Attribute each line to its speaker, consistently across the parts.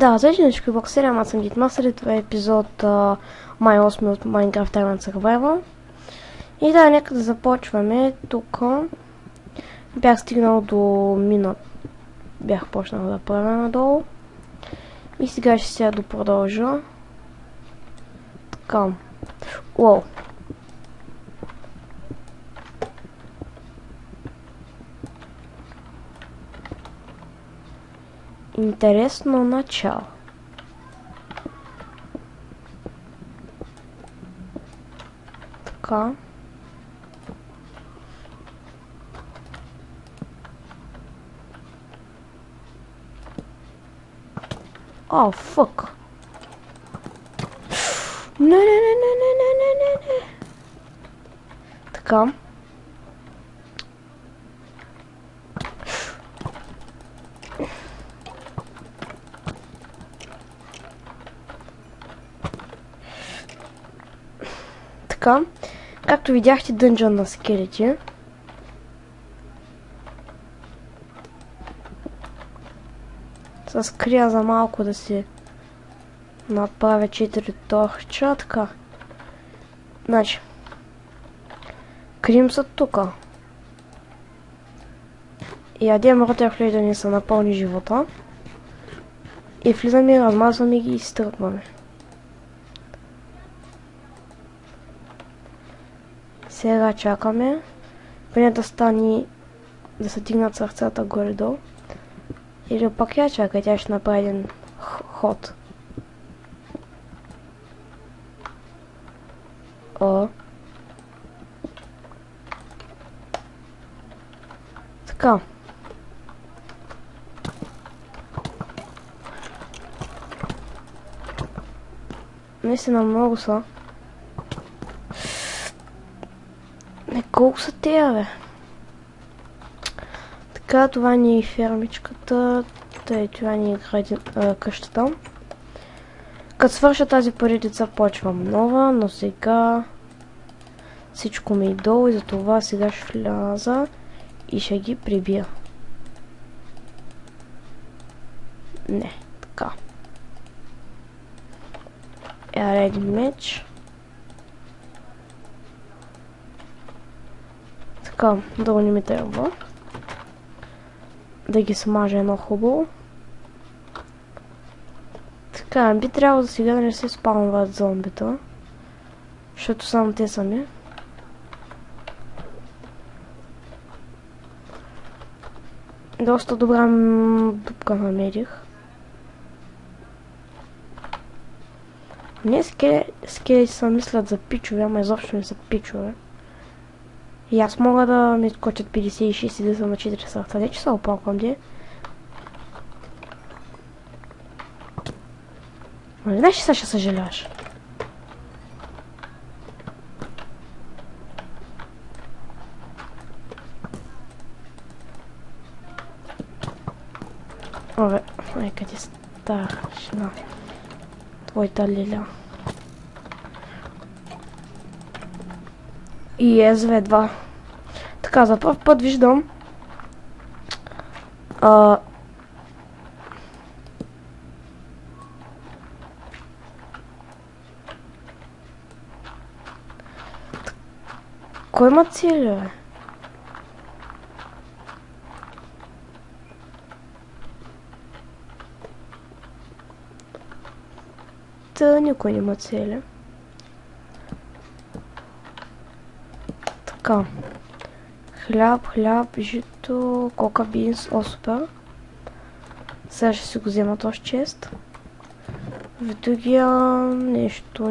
Speaker 1: Да, здравейте на Шкибок 7, аз съм Гитмастър, това е епизод май 8 от Minecraft Island Survival. И да, нека да започваме. Тук бях стигнал до мина, бях почнал да правя надолу. И сега ще сега да продължа. Така. Уоу. Интересно начало. Така. О, фък. Не. Така. Така. Както видяхте, дънжън на скелети. Се скрия за малко да си направя 4 торча. Така. Значи. Крим са тука. Ядем ротер да ни се напълни живота. И влизаме, размазваме ги и изтръгваме. Сега чакаме. Преди да стане, да се дигнат сърцата горе-долу. Или пак я чакай, тя ще направи един ход. О. Така. Наистина много са. Не, колко са тея, бе? Така, това ни е фермичката. Тъй, това ни е къщата. Като свърша тази поредица, почвам нова, но сега всичко ми е долу и затова сега ще вляза и ще ги прибия. Не, така. Един меч. Така, долу не ми трябва. Да ги смажа едно хубаво. Така, би трябвало да сега да не се спалват зомбита. Защото само те сами. Доста добра дупка намерих. Не скелети са мислят за пичове, ама изобщо не са пичове. И аз мога да ми скочат 56 и да съм на 4 сърца. Не, че се опалквам, де. Но не знаеш, че сега ще съжаляваш. Абе, майка ти старшина. Твоята лиля. И СВ2. Така, за първ път виждам кой има цели, бе? Та никой няма цели. Така. Хляб, жито, кока бинс, о, супер. Сега ще си го взема този чест. В другия нещо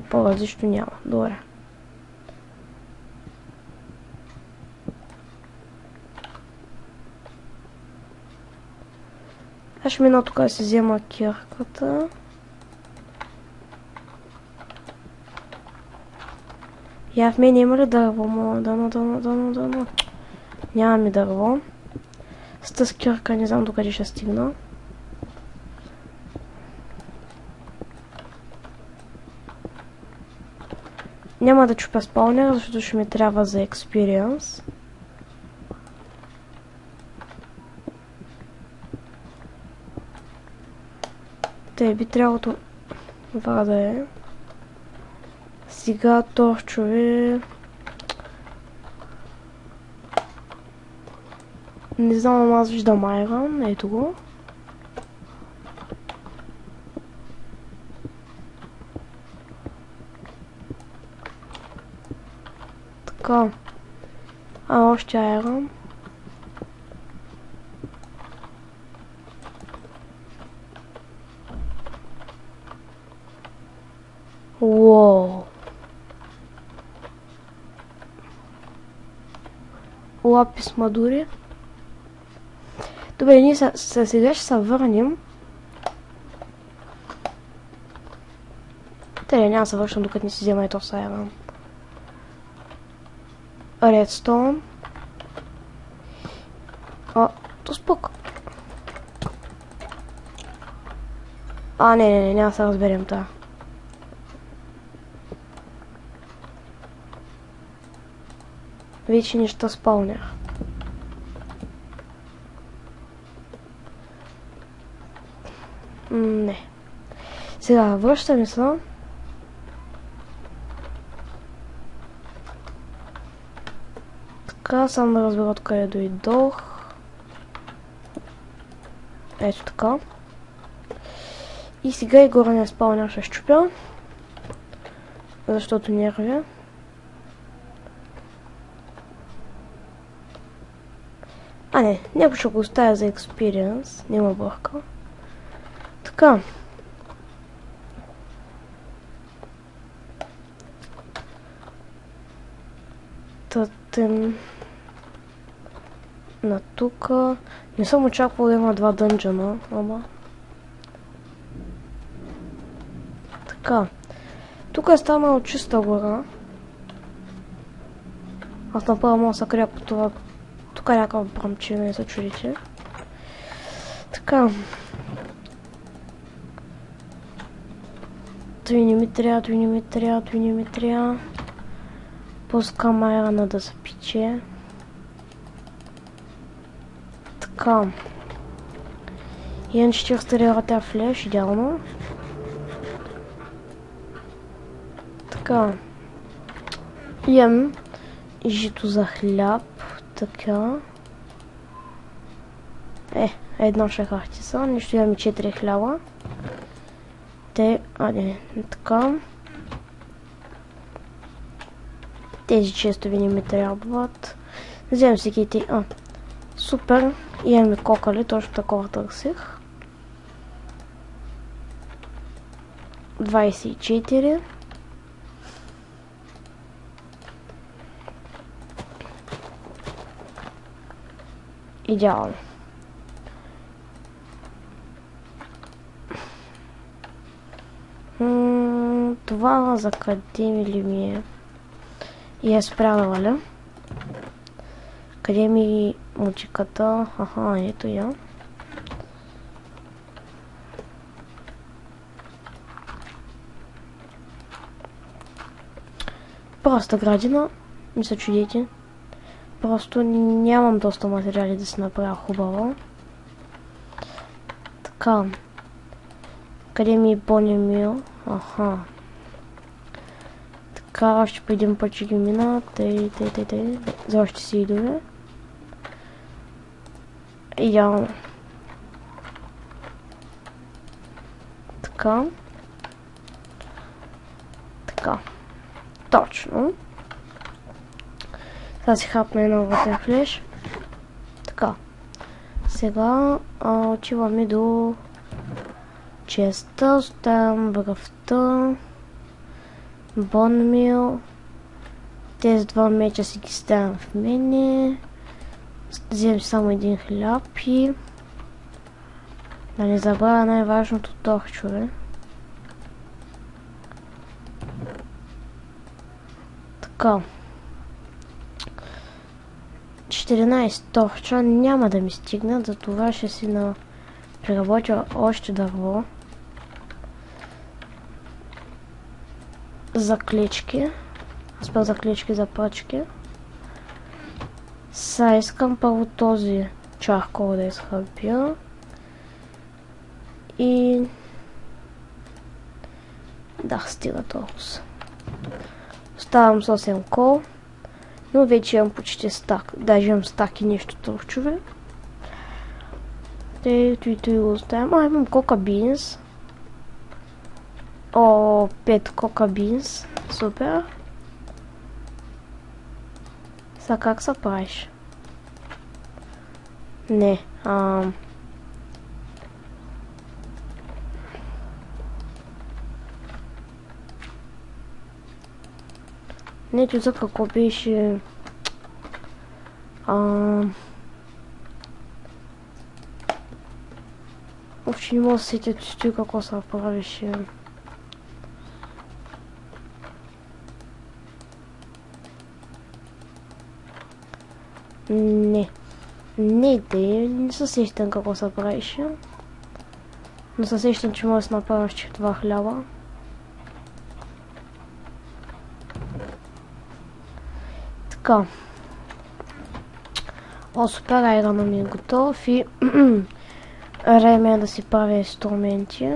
Speaker 1: по-различно няма. Добре. Аз ще мина тук да си взема кирката. Я в мен има ли дърво? Дано. Няма ми дърво. С тази кирка не знам докъде ще стигна. Няма да чупя спаунера, защото ще ми трябва за експириенс. Те би трябвало това да е. Сега торчове. Не знам, аз виждам айрон. Ето го. Така. Още айрон. Уоу. Лапис мадури. Добре, ние сега ще се върнем. Те няма да се вършам, докато не си взема ето с айрон. Редстоун. То спок. Не, няма да се разберем това. Вече неща спълнях. Не. Сега връщаме се. Така, само да разбера откъде дойдох. Ето така. И сега и горе не спълнях, ще щупя. Защото нервя. Не, някой ще го оставя за experience, няма бърка. Така. Тътен. На тука. Не съм очаквал да има два дънджана, ама. Така. Тук е станало чиста гора. Аз направо мога да се крия по това. Тук е някакъв брамче, не се чудите. Така. Той не ми трябва. Пускам айрона да се пече. Така. Имам 40 релата флеш, идеално. Така. Имам жито за хляб. Така. Едно шахахти са. Нищо имам 4 хляба. Така. Тези честови не ми трябват. Вземем си кити. Супер. Имаме кокали, точно такова търсих. 24. Идеално. Това за къде ли ми е? И е справила ли? Къде ми мучиката? Ето я. Проста градина. Не се чудите. Просто нямам доста материали да се направя хубаво. Така. Къде ми е Бони-Мил? Така, още по един път ще ги мина. Тъй. За още си идове. Идеално. Така. Точно. Сега си хапна едно вътре флеш. Така. Сега отиваме до честа. Оставям бръвта. Бон-мил. Тези два меча си ги ставям в мене. Вземем само един хляб и да не забравя най-важното торчове. Така. 14 торча няма да ми стигнат, затова ще си преработя още дърво. За клечки. За клечки за пръчки. Сега искам първо този чаркол да изхъпя. И Да, стига толкова. Оставам с 8 кол. Но вече имам почти стак. Даже имам стак и нещо торчове. Ето и той го оставям. Имам кока бинс. О, 5 кока бинс. Супер. Сега как се правиш? Не. Не чу за какво беше... Въобще не мога да се сетя чисто какво се правеше. Не. Не се сещам какво се правеше. Но се сещам, че може да се направя още 2 хляба. Така. О, супер, айрона ми е готов и време е да си правя инструменти.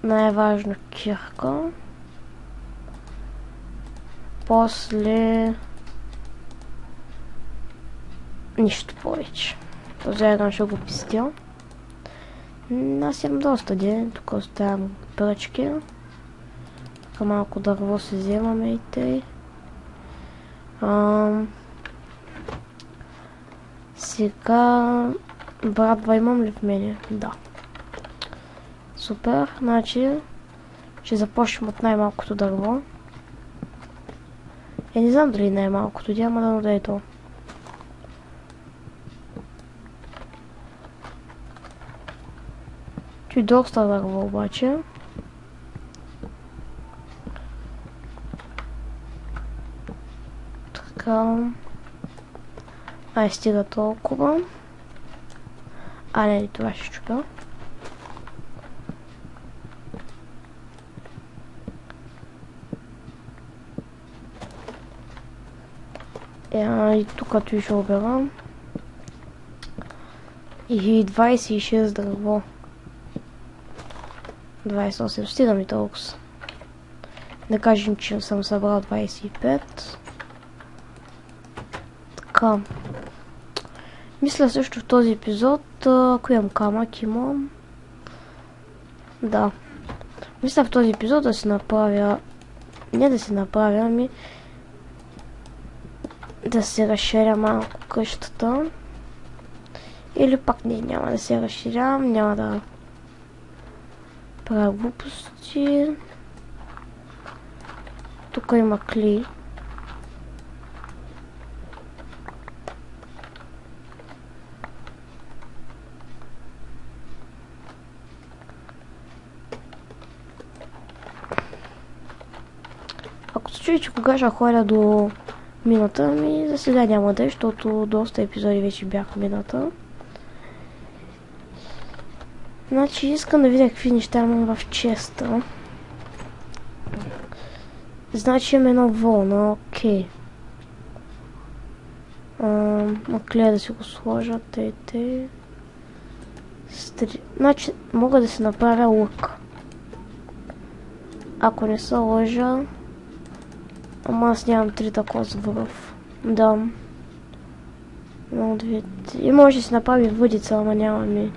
Speaker 1: Най-важно кирка. После... нищо повече. Този айрон ще го пистя. Аз имам доста ден, тук оставям пръчки. Тук малко дърво се вземаме и тъй. Сега... брадва имам ли в мене? Да. Супер, значи... ще започнем от най-малкото дърво. Не знам дали най-малкото, ама да е то. Чуй доста дърво обаче. Така... стига толкова. Не, това ще чупя. И тук той ще обера. И 26 дърво. 28, стига ми толкова. Да кажем, че съм събрал 25. Така. Мисля също в този епизод, ако имам камък, имам. Да. Мисля в този епизод да си направя... не да си направя, ами... да се разширя малко къщата. Или пак не, няма да се разширявам, няма да правя глупости. Тук има клей. Ако се чуи, че кога ще ходя до мината, ми за сега няма да, защото доста епизоди вече бяха мината. Значи искам да видя какви неща имам в честа. Значи имам едно вълна, окей. Клея да си го сложа, тъй. Значи мога да си направя лък. Ако не се лъжа... ама аз нямам 3 такова с връв. Да. И може да си направи въдица, ама нямам и...